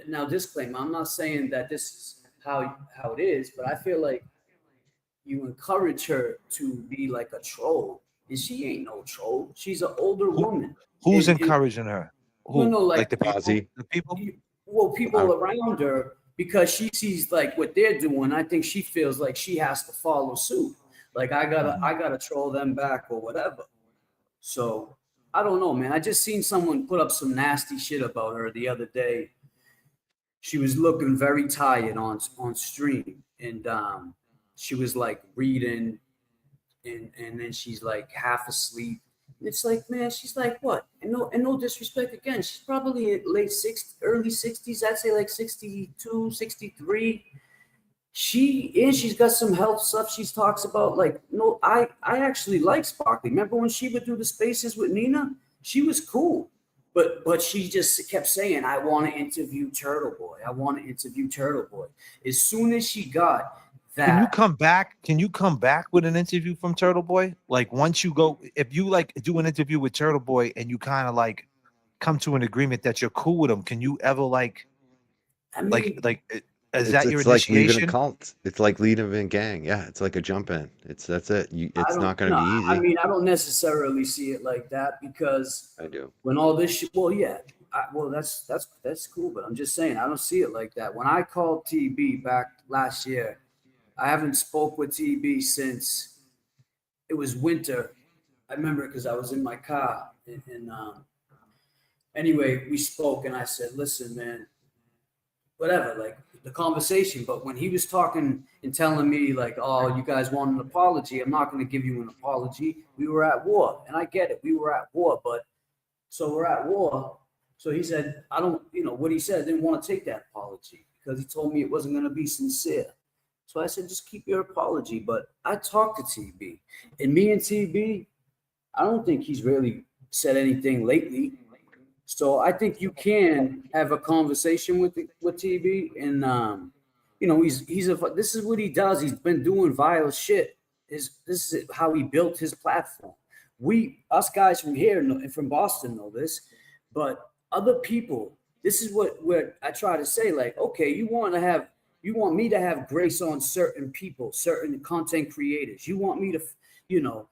now disclaimer, I'm not saying that this is how it is, but I feel like you encourage her to be like a troll, and she ain't no troll. She's an older Who woman, who's and encouraging her? no, Who? no, Like like the people? Ozzy. The people? well, I, people around her, because she sees like what they're doing. I think she feels like she has to follow suit. Like I Mhm. gotta troll them back or whatever. So I don't know, man. I just seen someone put up some nasty shit about her the other day. She was looking very tired on stream, and she was like reading, and then she's like half asleep. And it's like, man, she's like what? And no disrespect again. She's probably in late 60s, early 60s. I'd say like 62, 63. She's got some health stuff she talks about. Like, no, I actually like Sparkly. Remember when she would do the spaces with Nina? She was cool. But she just kept saying, I want to interview Turtle Boy. I want to interview Turtle Boy. As soon as she got Can you that, come back? Can you come back with an interview from Turtle Boy? Like once you go, if you like do an interview with Turtle Boy and you kind of like come to an agreement that you're cool with him, can you ever I mean, is it's that your it's like leaving a initiation? cult. It's like leaving a gang. Yeah, it's like a jump in. That's it. I It's don't not going to no, be I easy. mean, I don't necessarily see it like that, because I do. when all this shit, well, yeah, well, that's cool, but I'm just saying I don't see it like that. When I called TB back last year, I haven't spoke with TB since it was winter. I remember because I was in my car, and anyway, we spoke, and I said, "Listen, man, whatever, like the conversation." But when he was talking and telling me like, "Oh, you guys want an apology," I'm not going to give you an apology. We were at war, and I get it. We were at war, but so we're at war. So he said, "I don't," what he said. I didn't want to take that apology because he told me it wasn't going to be sincere. So I said, just keep your apology. But I talked to TB, and me and TB, I don't think he's really said anything lately. So I think you can have a conversation with TB, and he's a this is what he does. He's been doing vile shit. This is how he built his platform. We us guys from here and from Boston know this, but other people, this is what I try to say. Like, okay, you want me to have grace on certain people, certain content creators. You want me to, you know,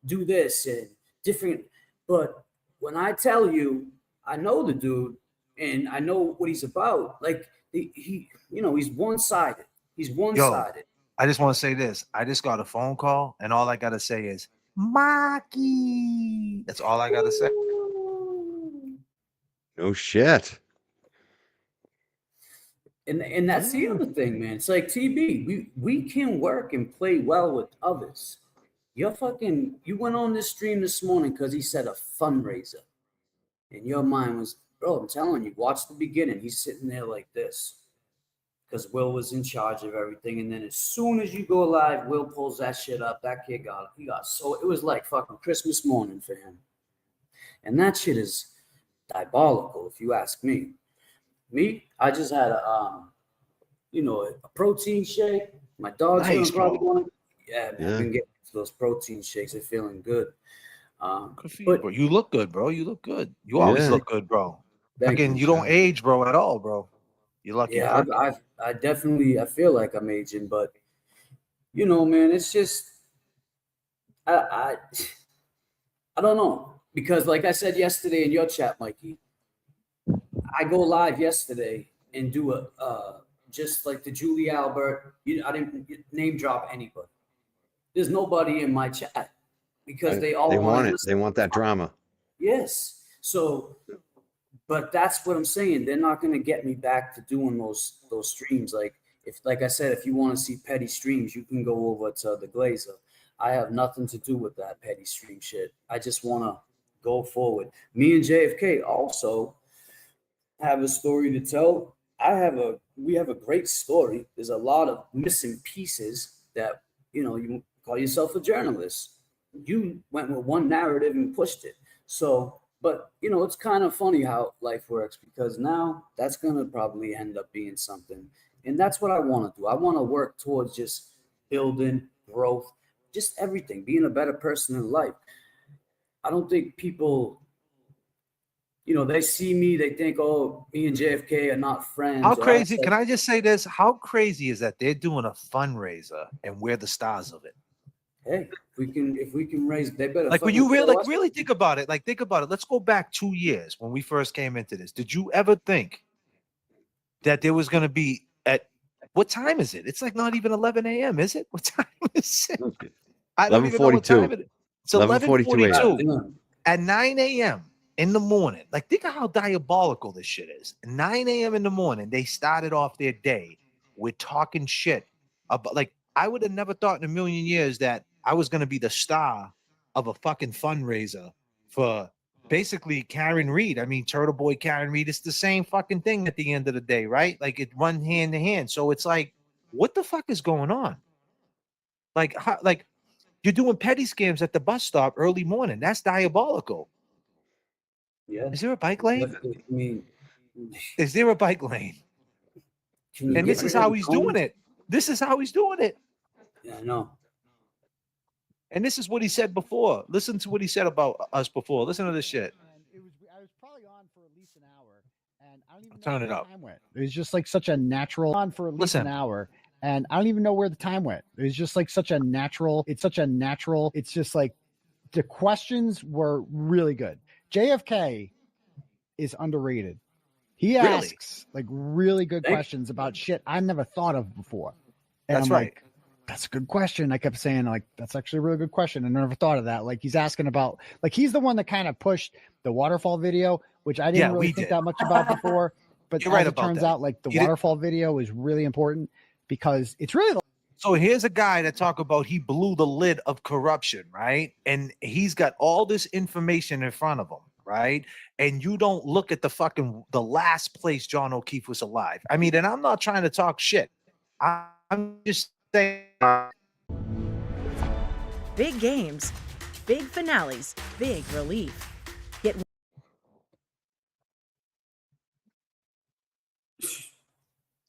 do this and different. But when I tell you, I know the dude and I know what he's about. Like he's one sided. He's one Yo, sided. I just want to say this. I just got a phone call, and all I gotta say is Maki. That's all I gotta say. No shit. And that's the other thing, man. It's like TB. We can work and play well with others. You went on this stream this morning because he said a fundraiser. And your mind was, bro, I'm telling you, watch the beginning. He's sitting there like this because Will was in charge of everything. And then as soon as you go live, Will pulls that shit up. That kid got so it was like fucking Christmas morning for him. And that shit is diabolical, if you ask me. Me, I just had a protein shake. My dog's gonna Nice, probably bro. want to. Yeah, man, I've Yeah. been getting those protein shakes. They're feeling good. Good for you, But bro. You look good, bro. You look good. You always Yeah. look good, bro. thank Fucking, you. you don't age, bro, at all, bro. You're lucky. Yeah, I definitely I feel like I'm aging, but man, it's just I I I don't know, because like I said yesterday in your chat, Mikey, I go live yesterday and do a just like the Julie Albert. I didn't name drop anybody. There's nobody in my chat because they They all want want to it. They listen. want that drama. Yes. So, but that's what I'm saying. They're not going to get me back to doing those streams. Like I said, if you want to see petty streams, you can go over to the Glazer. I have nothing to do with that petty stream shit. I just want to go forward. Me and JFK also have a story to tell. We have a great story. There's a lot of missing pieces that you call yourself a journalist. You went with one narrative and pushed it. So, but it's kind of funny how life works, because now that's gonna probably end up being something, and that's what I want to do. I want to work towards just building growth, just everything, being a better person in life. I don't think people they see me, they think, oh, me and JFK are not friends. How crazy? Can I just say this? How crazy is that they're doing a fundraiser and we're the stars of it? Hey, if we can raise, they better. Like when you really think about it, Let's go back 2 years when we first came into this. Did you ever think that there was going to be at what time is it? It's like not even 11 a.m. Is it? What time is it? I don't even know what time it is. It's 11:42 at 9 a.m. in the morning. Like, think of how diabolical this shit is. 9 a.m. in the morning, they started off their day with talking shit about, like, I would have never thought in a million years that I was going to be the star of a fucking fundraiser for basically Karen Reed. I mean, Turtle Boy, Karen Reed, it's the same fucking thing at the end of the day, right? Like, it runs hand in hand. So it's like, what the fuck is going on? Like, you're doing petty scams at the bus stop early morning. That's diabolical. Yeah. Is there a bike lane? I mean, is there a bike lane? And this is how he's doing it. This is how he's doing it. Yeah, I know. And this is what he said before. Listen to what he said about us before. Listen to this shit. I was probably on for at least an hour, and I don't even know turn where it up. the time went. It was just like such a natural on for at least an hour, and I don't even know where the time went. It was just like such a natural. It's such a natural. It's just like the questions were really good. JFK is underrated. He asks like really good questions about shit I never thought of before. And That's I'm right. like, that's a good question. I kept saying, like, that's actually a really good question. I never thought of that. Like, he's asking about, like, he's the one that kind of pushed the waterfall video, which I didn't really think that much about before. But You're right as it turns out, like, the waterfall video is really important because it's really. So here's a guy that talk about he blew the lid of corruption, right? And he's got all this information in front of him, right? And you don't look at the last place John O'Keefe was alive. I mean, and I'm not trying to talk shit. I'm just saying. Big games, big finales, big relief. Get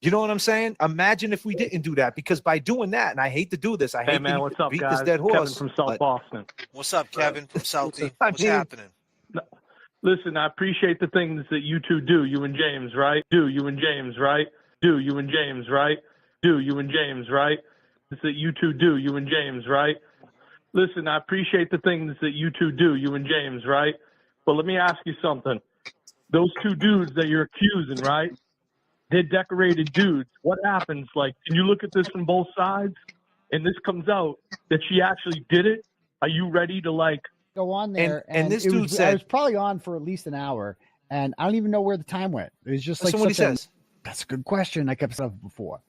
You know what I'm saying? Imagine if we didn't do that, because by doing that, and I hate to do this, I hate to what's up, beat guys? this dead horse. Kevin from South Boston. What's up, Kevin from Southie? What's happening? Listen, I appreciate the things that you two do, you and James, right? Do you and James, right? Do you and James, right? Do you and James, right? It's that you two do, you and James, right? Listen, I appreciate the things that you two do, you and James, right? But let me ask you something. Those two dudes that you're accusing, right? They're decorated dudes. What happens? Like, can you look at this from both sides? And this comes out that she actually did it. Are you ready to, like, go on there? And this dude said, I was probably on for at least an hour, and I don't even know where the time went. It was just like, what he says. That's a good question. I kept saying before.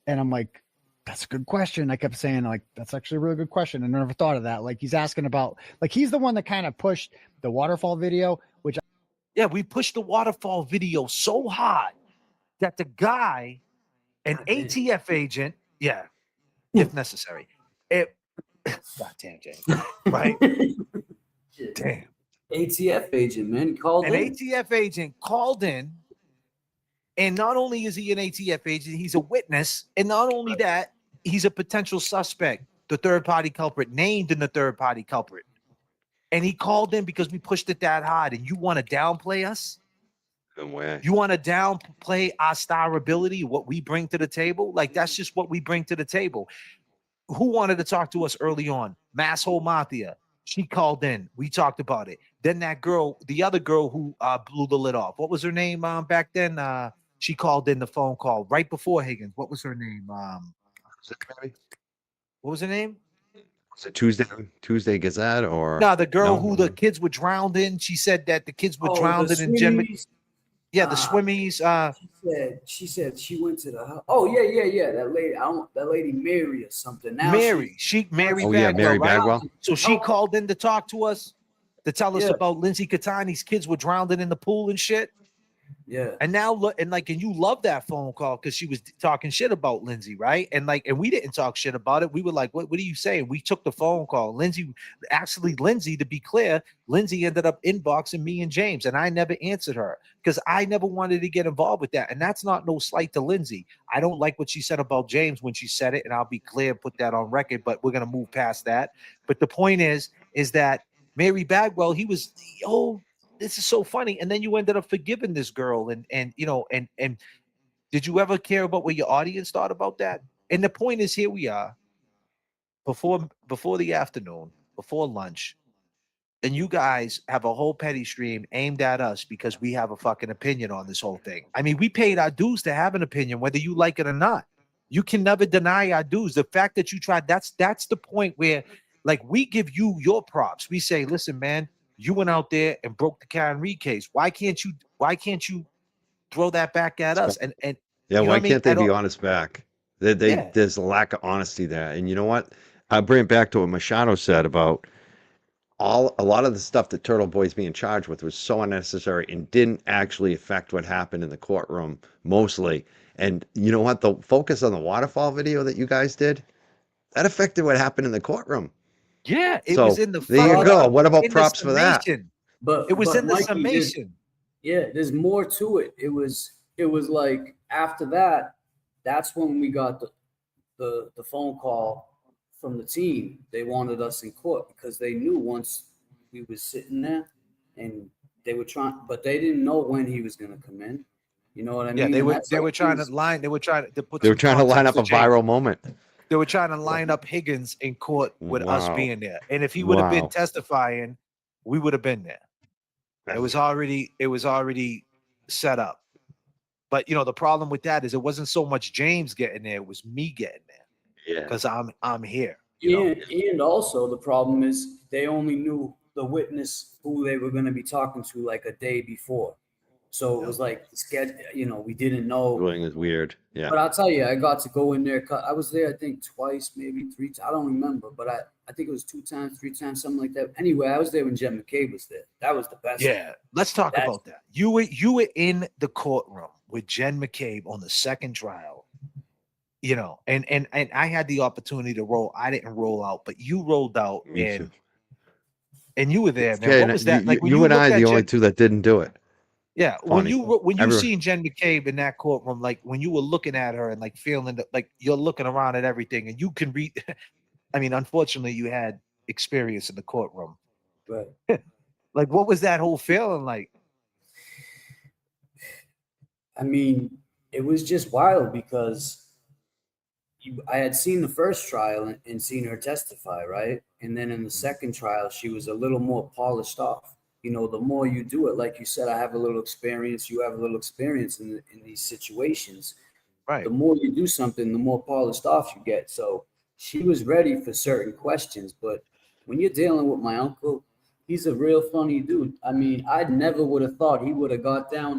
And I'm like, that's a good question. I kept saying, like, that's actually a really good question. I never thought of that. Like, he's asking about, like, he's the one that kind of pushed the waterfall video, which. Yeah, we pushed the waterfall video so hard that the guy, an ATF agent, if necessary. God damn, James. Right? Damn. ATF agent, man, called in. An ATF agent called in, and not only is he an ATF agent, he's a witness, and not only that, he's a potential suspect, the third-party culprit, named in the third-party culprit. And he called in because we pushed it that hard, and you want to downplay us? No way. You want to downplay our star ability, what we bring to the table? Like, that's just what we bring to the table. Who wanted to talk to us early on? Masshole Mafia. She called in. We talked about it. Then that girl, the other girl who blew the lid off. What was her name back then? She called in the phone call right before Higgins. What was her name? What was her name? Was it Tuesday Gazette or? No, the girl who the kids were drowned in. She said that the kids were drowned in Jen. Yeah, the swimmies. She said she went to the house. Oh yeah. That lady, that lady Mary or something. Now Mary Bagwell, Mary right? Bagwell. So she called in to talk to us, to tell us about Lindsay Catani's kids were drowned in the pool and shit. Yeah. And now look, and you love that phone call because she was talking shit about Lindsay, right? And we didn't talk shit about it. We were like, what are you saying? We took the phone call. Lindsay, to be clear, Lindsay ended up inboxing me and James, and I never answered her because I never wanted to get involved with that. And that's not no slight to Lindsay. I don't like what she said about James when she said it, and I'll be clear, put that on record, but we're gonna move past that. But the point is that Mary Bagwell, he was, this is so funny. And then you ended up forgiving this girl, and you know, and did you ever care about what your audience thought about that? And the point is, here we are, before the afternoon, before lunch, and you guys have a whole petty stream aimed at us because we have a fucking opinion on this whole thing. I mean, we paid our dues to have an opinion, whether you like it or not. You can never deny our dues. The fact that you tried, that's the point where, like, we give you your props. We say, listen, man, you went out there and broke the Karen Reed case. Why can't you throw that back at us? And Yeah, you know why what I mean? can't they be honest back? Yeah. There's a lack of honesty there. And you know what? I bring it back to what Machado said about a lot of the stuff that Turtle Boy's being charged with was so unnecessary and didn't actually affect what happened in the courtroom mostly. And you know what? The focus on the waterfall video that you guys did, that affected what happened in the courtroom. Yeah, it So was in the there you fucking- go. What about in the props for that? summation. But It was in the Mikey, summation. there's more to it. It was like after that, that's when we got the phone call from the team. They wanted us in court because they knew once we was sitting there, and they were trying, but they didn't know when he was going to come in. You know what I mean? Yeah, And they were that's like trying his- to line. They were trying to put. They were some trying to line up context a for James. viral moment. They were trying to line up Higgins in court with us Wow. being there, and if he would have been Wow. testifying, we would have been there. It was already set up. But you know, the problem with that is it wasn't so much James getting there; it was me getting there Yeah. because I'm here. You know? And also the problem is they only knew the witness who they were going to be talking to like a day before. So it was like we didn't know. Ruling is weird. Yeah. But I'll tell you, I got to go in there. I was there, I think, twice, maybe three. I don't remember, but I think it was 2 times, 3 times, something like that. Anyway, I was there when Jen McCabe was there. That was the best. Yeah, let's talk about that. You were in the courtroom with Jen McCabe on the second trial. You know, and I had the opportunity to roll. I didn't roll out, but you rolled out, Me too. and you were there, man. Yeah, What was that like? When you and looked I, at the only Jen- two that didn't do it. Yeah, Funny. when you Everyone- seen Jen McCabe in that courtroom, like when you were looking at her and like feeling that, like you're looking around at everything, and you can read. I mean, unfortunately, you had experience in the courtroom. Right. Like, what was that whole feeling like? I mean, it was just wild because I had seen the first trial and seen her testify, right? And then in the second trial, she was a little more polished off. You know, the more you do it, like you said, I have a little experience. You have a little experience in these situations. Right. The more you do something, the more polished off you get. So she was ready for certain questions. But when you're dealing with my uncle, he's a real funny dude. I mean, I never would have thought he would have got down